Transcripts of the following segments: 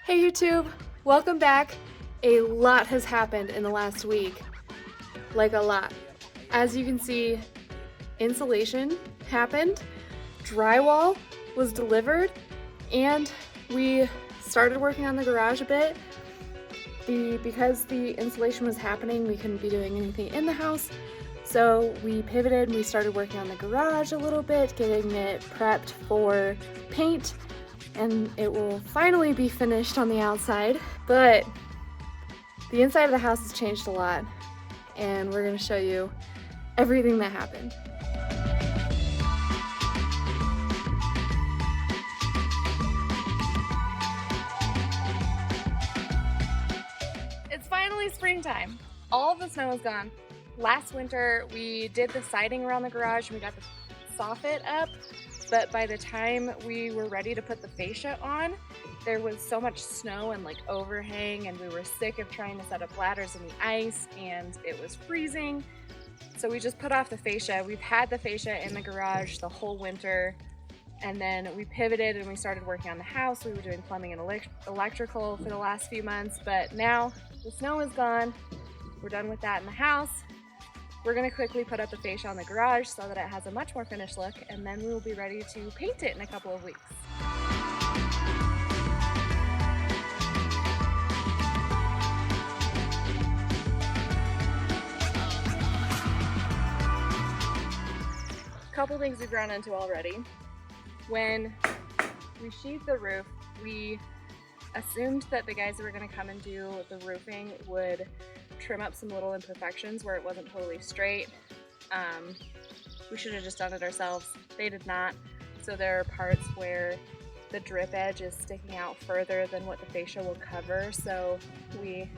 Hey YouTube, welcome back. A lot has happened in the last week, like a lot. As you can see, insulation happened, drywall was delivered, and we started working on the garage a bit. Because the insulation was happening, we couldn't be doing anything in the house, so we pivoted and we started working on the garage a little bit, getting it prepped for paint, and it will finally be finished on the outside. But the inside of the house has changed a lot, and we're going to show you everything that happened. It's finally springtime. All of the snow is gone. Last winter we did the siding around the garage and we got the soffit up, but by the time we were ready to put the fascia on, there was so much snow and like overhang, and we were sick of trying to set up ladders in the ice, and it was freezing. So we just put off the fascia. We've had the fascia in the garage the whole winter, and then we pivoted and we started working on the house. We were doing plumbing and electrical for the last few months, but now the snow is gone. We're done with that in the house. We're gonna quickly put up the fascia on the garage so that it has a much more finished look, and then we will be ready to paint it in a couple of weeks. Couple things we've run into already. When we sheathed the roof, we assumed that the guys that were going to come and do the roofing would trim up some little imperfections where it wasn't totally straight. We should have just done it ourselves. They did not. So there are parts where the drip edge is sticking out further than what the fascia will cover. So we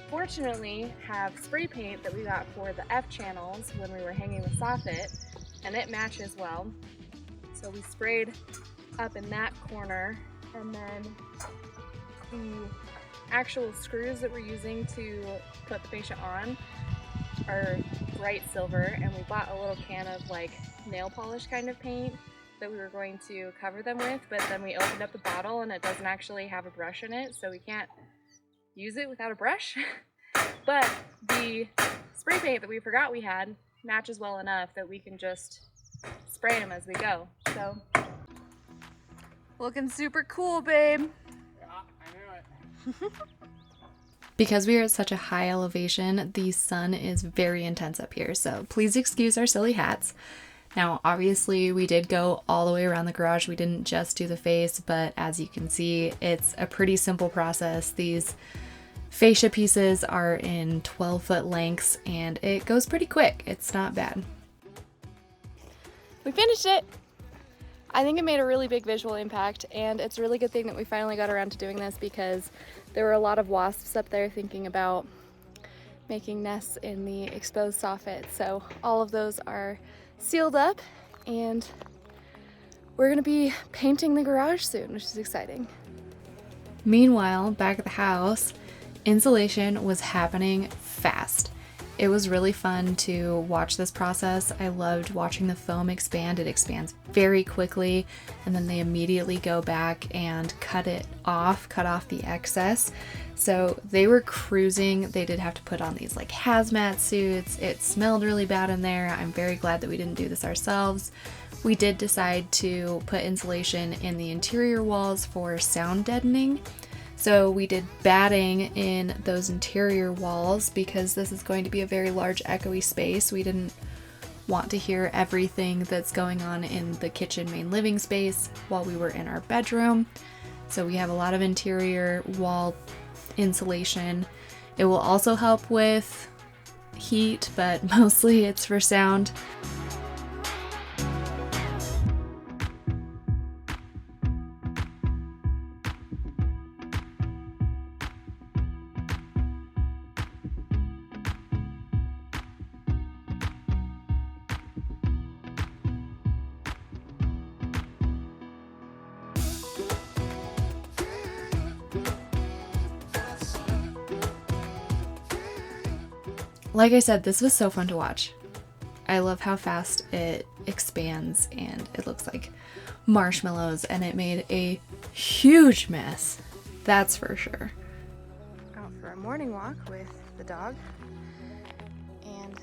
fortunately have spray paint that we got for the F channels when we were hanging the soffit, and it matches well. So we sprayed up in that corner, and then the actual screws that we're using to put the fascia on are bright silver, and we bought a little can of like nail polish kind of paint that we were going to cover them with, but then we opened up the bottle and it doesn't actually have a brush in it, so we can't use it without a brush. But the spray paint that we forgot we had matches well enough that we can just spray them as we go. So looking super cool, babe. Because we are at such a high elevation, the sun is very intense up here, so please excuse our silly hats. Now, obviously, we did go all the way around the garage. We didn't just do the face, but as you can see, it's a pretty simple process. These fascia pieces are in 12-foot lengths, and it goes pretty quick. It's not bad. We finished it. I think it made a really big visual impact, and it's a really good thing that we finally got around to doing this, because there were a lot of wasps up there thinking about making nests in the exposed soffit. So all of those are sealed up, and we're gonna be painting the garage soon, which is exciting. Meanwhile, back at the house, insulation was happening fast. It was really fun to watch this process. I loved watching the foam expand. It expands very quickly, and then they immediately go back and cut off the excess. So they were cruising. They did have to put on these like hazmat suits. It smelled really bad in there. I'm very glad that we didn't do this ourselves. We did decide to put insulation in the interior walls for sound deadening. So we did batting in those interior walls because this is going to be a very large echoey space. We didn't want to hear everything that's going on in the kitchen main living space while we were in our bedroom. So we have a lot of interior wall insulation. It will also help with heat, but mostly it's for sound. Like I said, this was so fun to watch. I love how fast it expands and it looks like marshmallows, and it made a huge mess That's for sure. Out for a morning walk with the dog. And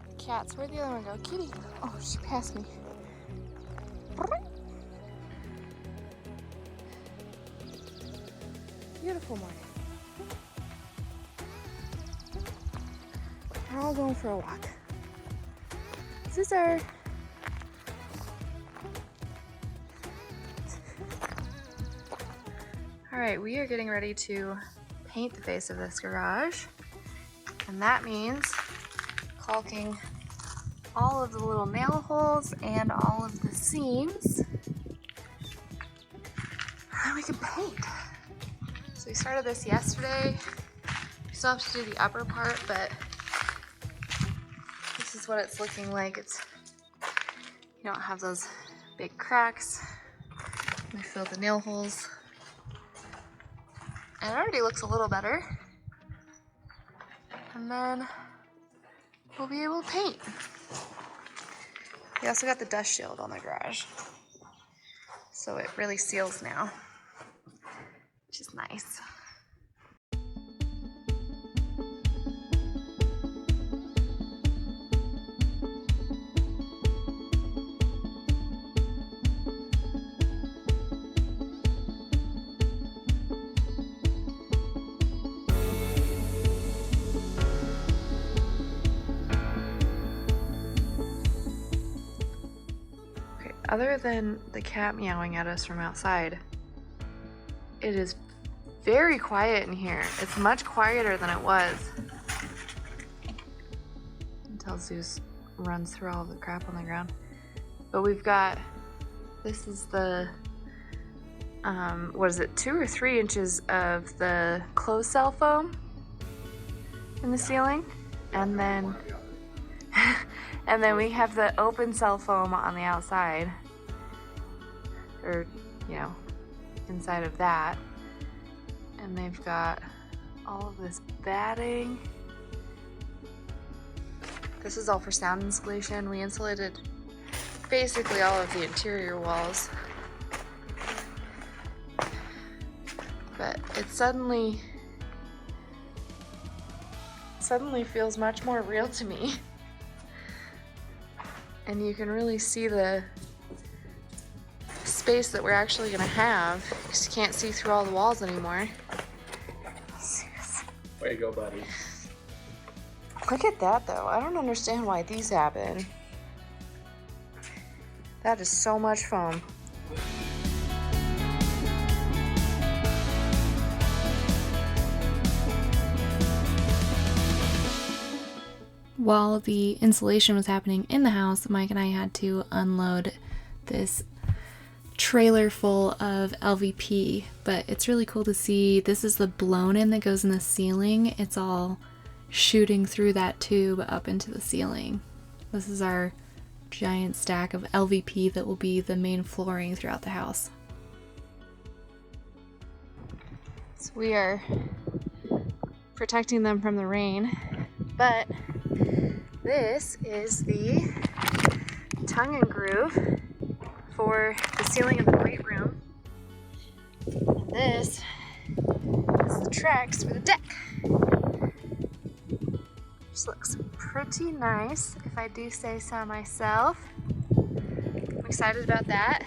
the cats. Where'd the other one go? Kitty. Oh, she passed me. Beautiful morning. We're all going for a walk. Scissor. All right, we are getting ready to paint the face of this garage. And that means caulking all of the little nail holes and all of the seams. And we can paint. So we started this yesterday. We still have to do the upper part, but this is what it's looking like. You don't have those big cracks. We filled the nail holes. And it already looks a little better. And then we'll be able to paint. We also got the dust shield on the garage. So it really seals now, which is nice. Other than the cat meowing at us from outside, it is very quiet in here. It's much quieter than it was. Until Zeus runs through all of the crap on the ground. But we've got, this is the, what is it, 2 or 3 inches of the closed cell foam in the ceiling. And then and then we have the open cell foam on the outside, or, you know, inside of that. And they've got all of this batting. This is all for sound insulation. We insulated basically all of the interior walls. But it suddenly feels much more real to me. And you can really see the space that we're actually gonna have, because you can't see through all the walls anymore. Way to go, buddy. Look at that though. I don't understand why these happen. That is so much foam. While the installation was happening in the house, Mike and I had to unload this trailer full of LVP, but it's really cool to see. This is the blown in that goes in the ceiling. It's all shooting through that tube up into the ceiling. This is our giant stack of LVP that will be the main flooring throughout the house. So we are protecting them from the rain, but this is the tongue and groove for the ceiling of the great room. And this is the tracks for the deck. This looks pretty nice, if I do say so myself. I'm excited about that.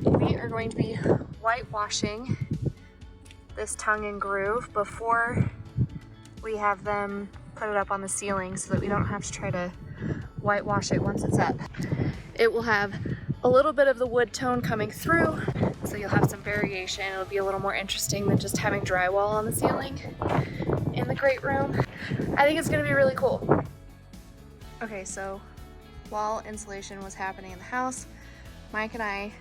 We are going to be whitewashing this tongue and groove before we have them put it up on the ceiling, so that we don't have to try to whitewash it once it's up. It will have a little bit of the wood tone coming through, so you'll have some variation. It'll be a little more interesting than just having drywall on the ceiling in the great room. I think it's gonna be really cool. Okay, so while insulation was happening in the house, Mike and I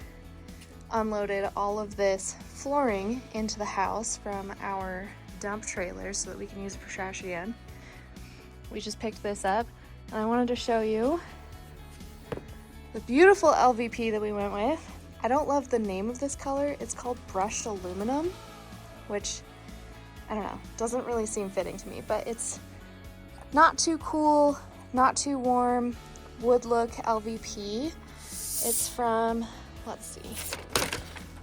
unloaded all of this flooring into the house from our dump trailers so that we can use it for trash again. We just picked this up, and I wanted to show you the beautiful LVP that we went with. I don't love the name of this color. It's called brushed aluminum, which, I don't know, doesn't really seem fitting to me, but it's not too cool, not too warm, wood look LVP. It's from, let's see,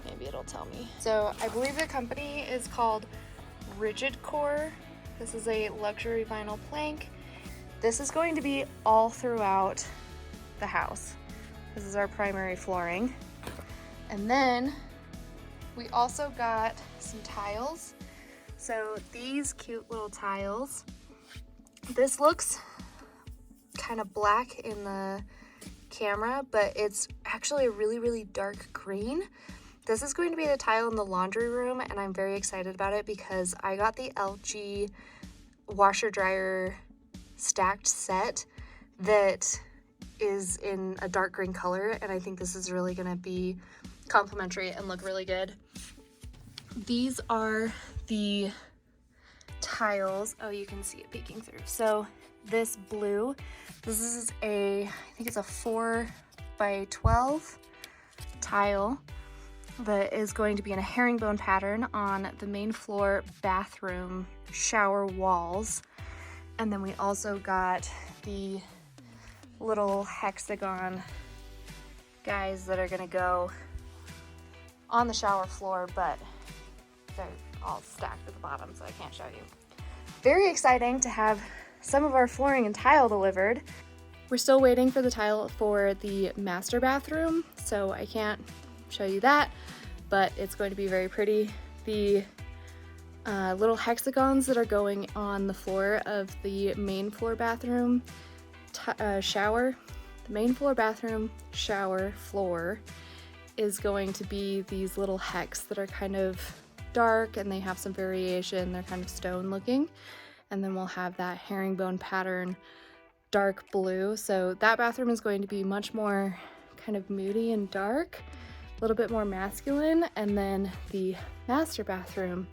maybe maybe it'll tell me. So I believe the company is called Rigid Core. This is a luxury vinyl plank. This is going to be all throughout the house. This is our primary flooring. And then we also got some tiles. So these cute little tiles, this looks kind of black in the camera, but it's actually a really, really dark green. This is going to be the tile in the laundry room, and I'm very excited about it because I got the LG washer dryer stacked set that is in a dark green color, and I think this is really gonna be complimentary and look really good. These are the tiles. Oh, you can see it peeking through. So this blue, this is I think it's a 4x12 tile that is going to be in a herringbone pattern on the main floor bathroom shower walls. And then we also got the little hexagon guys that are gonna go on the shower floor, but they're all stacked at the bottom, so I can't show you. Very exciting to have some of our flooring and tile delivered. We're still waiting for the tile for the master bathroom, so I can't show you that, but it's going to be very pretty. The little hexagons that are going on the floor of the main floor bathroom shower, the main floor bathroom shower floor is going to be these little hex that are kind of dark and they have some variation. They're kind of stone looking. And then we'll have that herringbone pattern dark blue. So that bathroom is going to be much more kind of moody and dark, a little bit more masculine. And then the master bathroom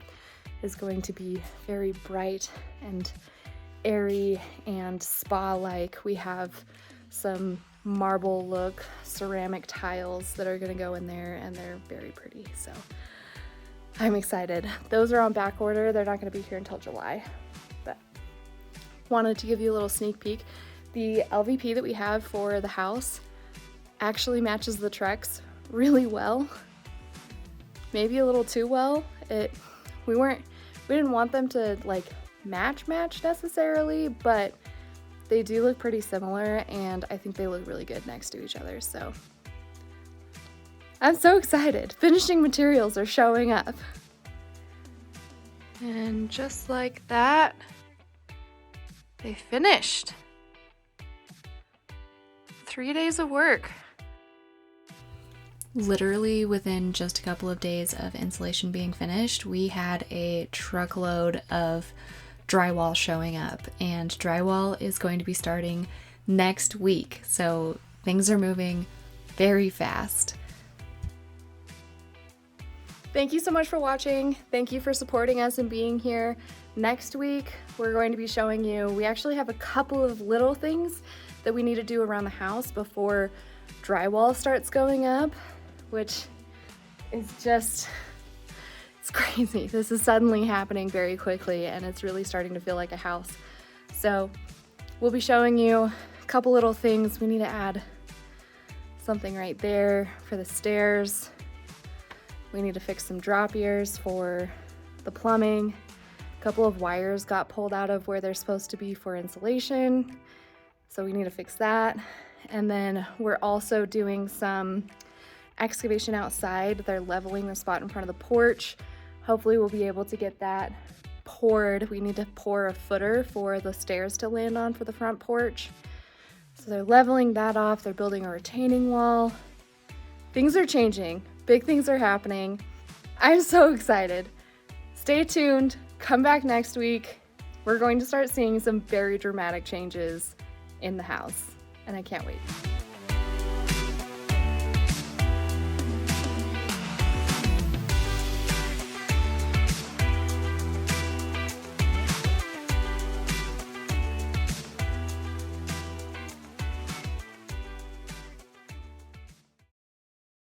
is going to be very bright and airy and spa-like. We have some marble look ceramic tiles that are gonna go in there, and they're very pretty, so I'm excited. Those are on back order. They're not gonna be here until July, but wanted to give you a little sneak peek. The LVP that we have for the house actually matches the Trex really well, maybe a little too well. We didn't want them to like match necessarily, but they do look pretty similar, and I think they look really good next to each other, so I'm so excited. Finishing materials are showing up. And just like that, they finished. 3 days of work. Literally within just a couple of days of insulation being finished, we had a truckload of drywall showing up, and drywall is going to be starting next week. So things are moving very fast. Thank you so much for watching. Thank you for supporting us and being here. Next week, we're going to be showing you, we actually have a couple of little things that we need to do around the house before drywall starts going up, which is just, it's crazy. This is suddenly happening very quickly, and it's really starting to feel like a house. So we'll be showing you a couple little things. We need to add something right there for the stairs. We need to fix some drop ears for the plumbing. A couple of wires got pulled out of where they're supposed to be for insulation, so we need to fix that. And then we're also doing some excavation outside. They're leveling the spot in front of the porch. Hopefully we'll be able to get that poured. We need to pour a footer for the stairs to land on for the front porch. So they're leveling that off. They're building a retaining wall. Things are changing. Big things are happening. I'm so excited. Stay tuned. Come back next week. We're going to start seeing some very dramatic changes in the house, and I can't wait.